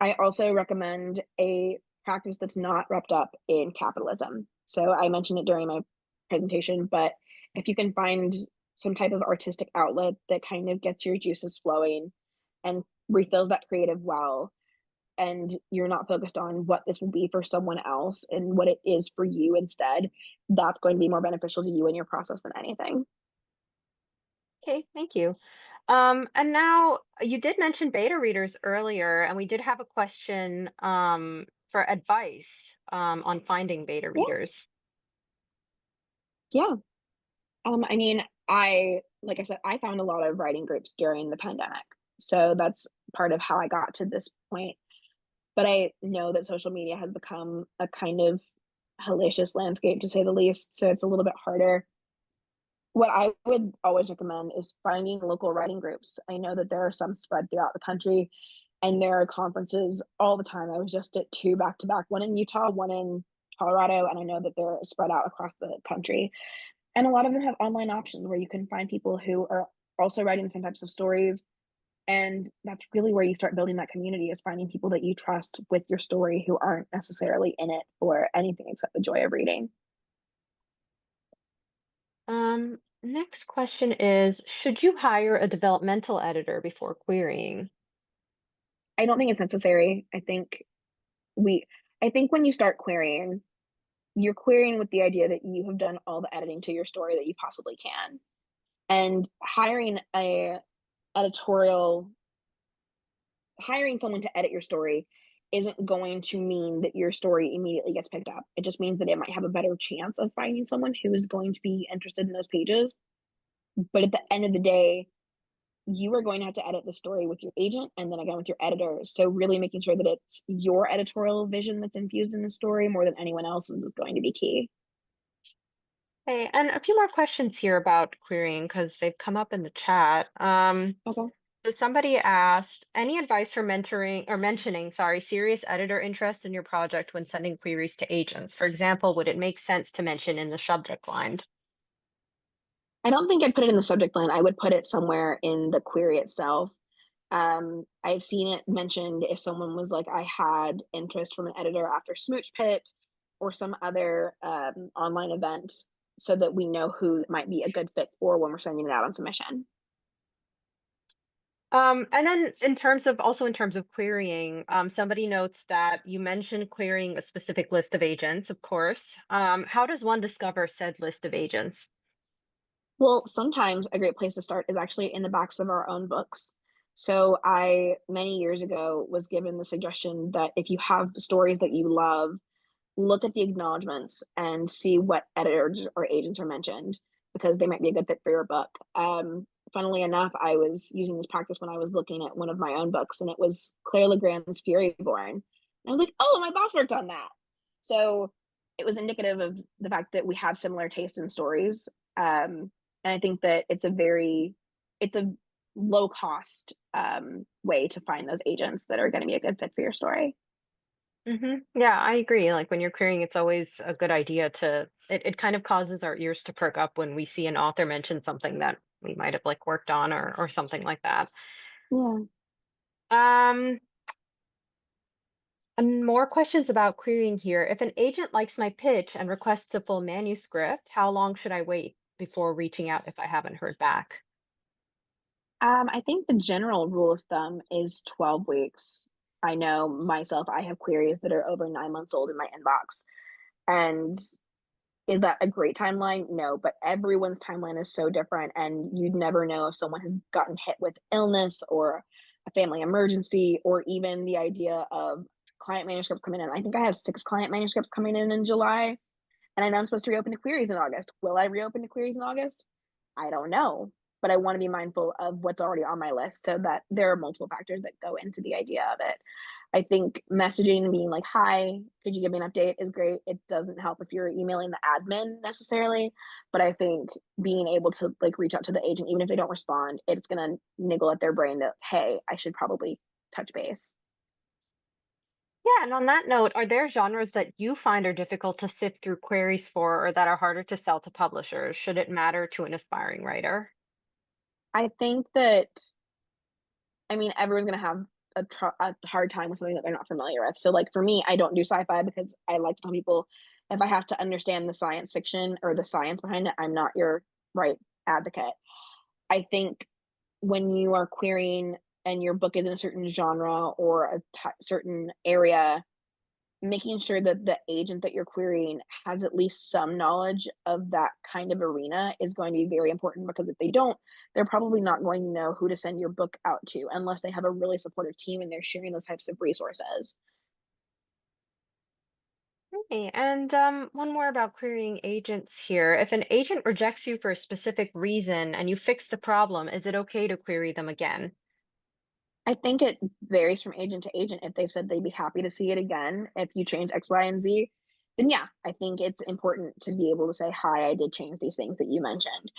I also recommend a practice that's not wrapped up in capitalism. So I mentioned it during my presentation, but if you can find some type of artistic outlet that kind of gets your juices flowing and refills that creative well, and you're not focused on what this will be for someone else and what it is for you instead, that's going to be more beneficial to you in your process than anything. Okay, thank you. And now you did mention beta readers earlier, and we did have a question for advice on finding beta Yeah. readers. Yeah. I mean, like I said, I found a lot of writing groups during the pandemic. So that's part of how I got to this point. But I know that social media has become a kind of hellacious landscape, to say the least. So it's a little bit harder. What I would always recommend is finding local writing groups. I know that there are some spread throughout the country, and there are conferences all the time. I was just at two back to back, one in Utah, one in Colorado, and I know that they're spread out across the country. And a lot of them have online options where you can find people who are also writing the same types of stories. And that's really where you start building that community, is finding people that you trust with your story who aren't necessarily in it for anything except the joy of reading. Next question is, should you hire a developmental editor before querying? I don't think it's necessary. We I think when you start querying, you're querying with the idea that you have done all the editing to your story that you possibly can. And editorial hiring someone to edit your story isn't going to mean that your story immediately gets picked up. It just means that it might have a better chance of finding someone who is going to be interested in those pages. But at the end of the day, you are going to have to edit the story with your agent and then again with your editor. So really making sure that it's your editorial vision that's infused in the story more than anyone else's is going to be key. Okay, and a few more questions here about querying because they've come up in the chat. Okay. So somebody asked, any advice for mentoring or mentioning, sorry, serious editor interest in your project when sending queries to agents? For example, would it make sense to mention in the subject line? I don't think I'd put it in the subject line. I would put it somewhere in the query itself. I've seen it mentioned if someone was like, I had interest from an editor after Smooch Pit or some other online event, so that we know who it might be a good fit for when we're sending it out on submission. And then in terms of querying, somebody notes that you mentioned querying a specific list of agents, of course. How does one discover said list of agents? Well, sometimes a great place to start is actually in the backs of our own books. So I, many years ago, was given the suggestion that if you have stories that you love, look at the acknowledgments and see what editors or agents are mentioned, because they might be a good fit for your book. Funnily enough, I was using this practice when I was looking at one of my own books, and it was Claire Legrand's Fury Born. And I was like, oh, my boss worked on that. So it was indicative of the fact that we have similar taste in stories. And I think that it's a low cost way to find those agents that are going to be a good fit for your story. Yeah, I agree. Like when you're querying, it's always a good idea it kind of causes our ears to perk up when we see an author mention something that we might have like worked on or something like that. Yeah. Um, and more questions about querying here. If an agent likes my pitch and requests a full manuscript, how long should I wait before reaching out if I haven't heard back? I think the general rule of thumb is 12 weeks. I know myself, I have queries that are over 9 months old in my inbox. And is that a great timeline? No, but everyone's timeline is so different. And you'd never know if someone has gotten hit with illness or a family emergency, or even the idea of client manuscripts coming in. I think I have 6 client manuscripts coming in July. And I know I'm supposed to reopen the queries in August. Will I reopen the queries in August? I don't know. But I want to be mindful of what's already on my list, so that there are multiple factors that go into the idea of it. I think messaging and being like, hi, could you give me an update is great. It doesn't help if you're emailing the admin necessarily. But I think being able to like reach out to the agent, even if they don't respond, it's going to niggle at their brain that, hey, I should probably touch base. Yeah, and on that note, are there genres that you find are difficult to sift through queries for or that are harder to sell to publishers? Should it matter to an aspiring writer? I think that I mean, everyone's gonna have a hard time with something that they're not familiar with. So, like for me, I don't do sci-fi because I like to tell people if I have to understand the science fiction or the science behind it, I'm not your right advocate. I think when you are querying and your book is in a certain genre or a certain area, making sure that the agent that you're querying has at least some knowledge of that kind of arena is going to be very important, because if they don't, they're probably not going to know who to send your book out to unless they have a really supportive team and they're sharing those types of resources. Okay, and one more about querying agents here. If an agent rejects you for a specific reason and you fix the problem, is it okay to query them again? I think it varies from agent to agent. If they've said they'd be happy to see it again, if you change X, Y, and Z, then yeah, I think it's important to be able to say, hi, I did change these things that you mentioned.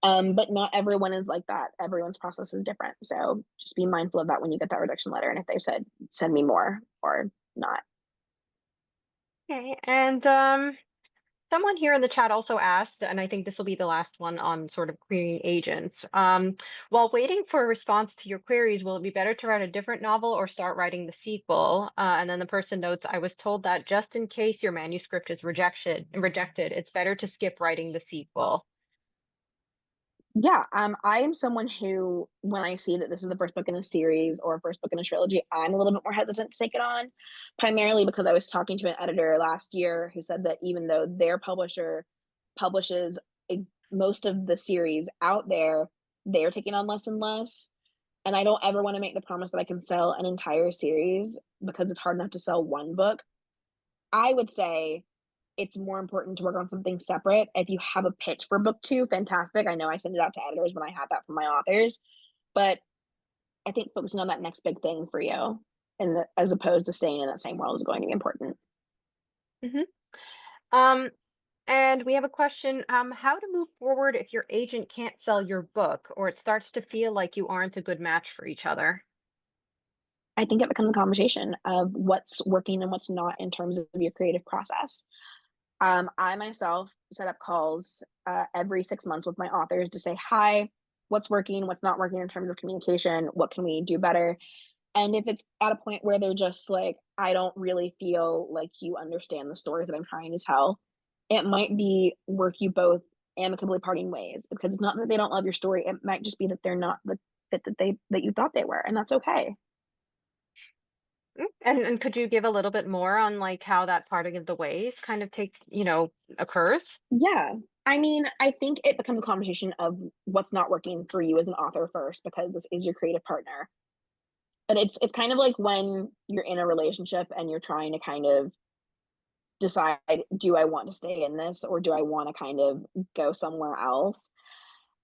But not everyone is like that. Everyone's process is different. So just be mindful of that when you get that rejection letter. And if they've said, send me more or not. Okay, and someone here in the chat also asked, and I think this will be the last one on sort of querying agents. While waiting for a response to your queries, will it be better to write a different novel or start writing the sequel? And then the person notes, I was told that just in case your manuscript is rejected, it's better to skip writing the sequel. Yeah, I am someone who, when I see that this is the first book in a series or first book in a trilogy, I'm a little bit more hesitant to take it on, primarily because I was talking to an editor last year who said that even though their publisher publishes most of the series out there, they're taking on less and less. And I don't ever want to make the promise that I can sell an entire series because it's hard enough to sell one book. I would say it's more important to work on something separate. If you have a pitch for book two, fantastic. I know I send it out to editors when I have that from my authors, but I think focusing on that next big thing for you as opposed to staying in that same world is going to be important. Hmm. Um, and we have a question, how to move forward if your agent can't sell your book or it starts to feel like you aren't a good match for each other? I think it becomes a conversation of what's working and what's not in terms of your creative process. I myself set up calls every 6 months with my authors to say, hi, what's working, what's not working in terms of communication, what can we do better? And if it's at a point where they're just like, I don't really feel like you understand the stories that I'm trying to tell, it might be worth you both amicably parting ways because it's not that they don't love your story. It might just be that they're not the fit that you thought they were, and that's okay. And could you give a little bit more on like how that parting of the ways kind of occurs? Yeah. I mean, I think it becomes a conversation of what's not working for you as an author first because this is your creative partner. But it's kind of like when you're in a relationship and you're trying to kind of decide, do I want to stay in this or do I want to kind of go somewhere else?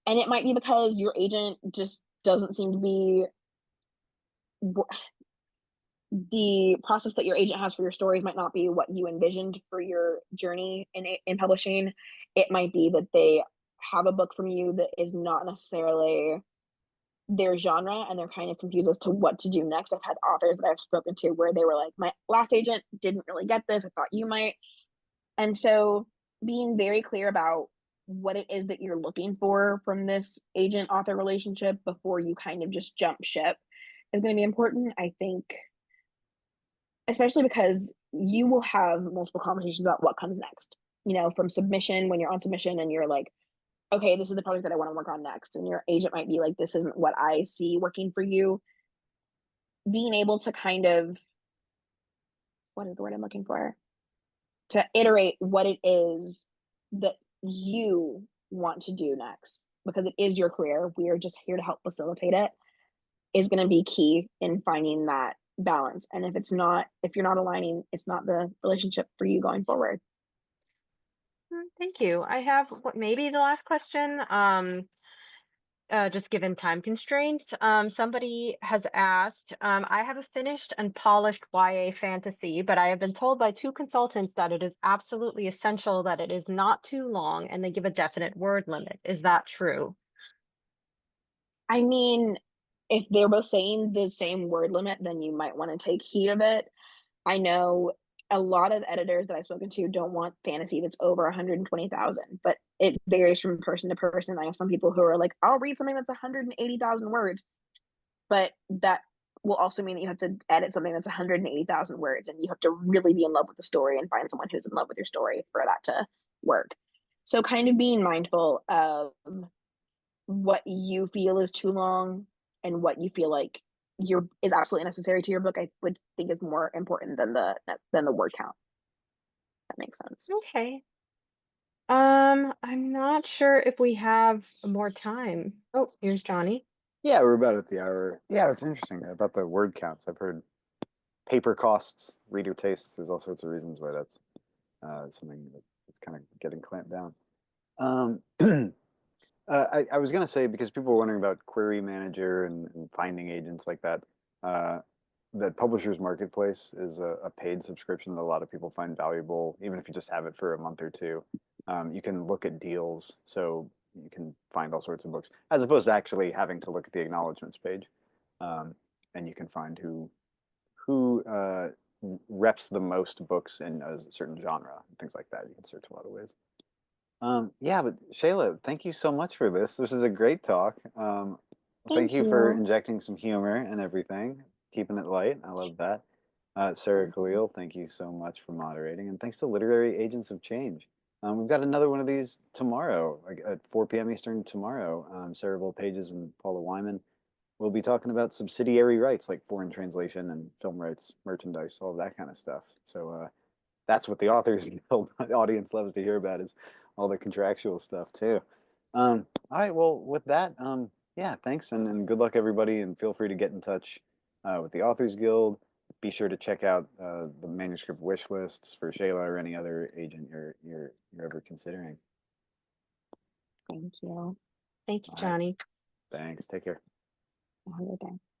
And it might be because your agent just doesn't seem to be the process that your agent has for your stories might not be what you envisioned for your journey in publishing. It might be that they have a book from you that is not necessarily their genre and they're kind of confused as to what to do next. I've had authors that I've spoken to where they were like, my last agent didn't really get this. I thought you might. And so being very clear about what it is that you're looking for from this agent author relationship before you kind of just jump ship is going to be important. I think especially because you will have multiple conversations about what comes next. You know, from submission when you're on submission and you're like, okay, this is the project that I want to work on next. And your agent might be like, this isn't what I see working for you. Being able to kind of, what is the word I'm looking for? To iterate what it is that you want to do next, because it is your career. We are just here to help facilitate it, is going to be key in finding that balance. And if you're not aligning, it's not the relationship for you going forward. Thank you. I have what maybe the last question. Just given time constraints, somebody has asked, I have a finished and polished YA fantasy, but I have been told by two consultants that it is absolutely essential that it is not too long and they give a definite word limit. Is that true? I mean, if they're both saying the same word limit, then you might want to take heed of it. I know a lot of editors that I've spoken to don't want fantasy that's over 120,000, but it varies from person to person. I have some people who are like, I'll read something that's 180,000 words, but that will also mean that you have to edit something that's 180,000 words and you have to really be in love with the story and find someone who's in love with your story for that to work. So kind of being mindful of what you feel is too long and what you feel like is absolutely necessary to your book, I would think is more important than the word count. That makes sense. Okay. I'm not sure if we have more time. Oh, here's Johnny. Yeah, we're about at the hour. Yeah, it's interesting about the word counts. I've heard paper costs, reader tastes. There's all sorts of reasons why that's something that's kind of getting clamped down. Um, I was gonna say, because people were wondering about Query Manager and finding agents like that. Uh, that Publishers Marketplace is a paid subscription that a lot of people find valuable, even if you just have it for a month or two. You can look at deals, so you can find all sorts of books, as opposed to actually having to look at the acknowledgments page. Um, and you can find who reps the most books in a certain genre, and things like that. You can search a lot of ways. Yeah, but Sheyla, thank you so much for this. This is a great talk. Thank Thank you for you. injecting some humor and everything, keeping it light. I love that. Sarah Khalil, thank you so much for moderating, and thanks to Literary Agents of Change. We've got another one of these tomorrow, like at 4 p.m. Eastern tomorrow. Sarah Pages and Paula Wyman will be talking about subsidiary rights, like foreign translation and film rights, merchandise, all of that kind of stuff. So that's what the Authors Guild audience loves to hear about, is all the contractual stuff too. All right, well, with that, yeah, thanks, and good luck, everybody, and feel free to get in touch with the Authors Guild. Be sure to check out the manuscript wish lists for Sheyla or any other agent you're ever considering. Thank you. Thank you, All right, Johnny. thanks. Take care. Have a good day.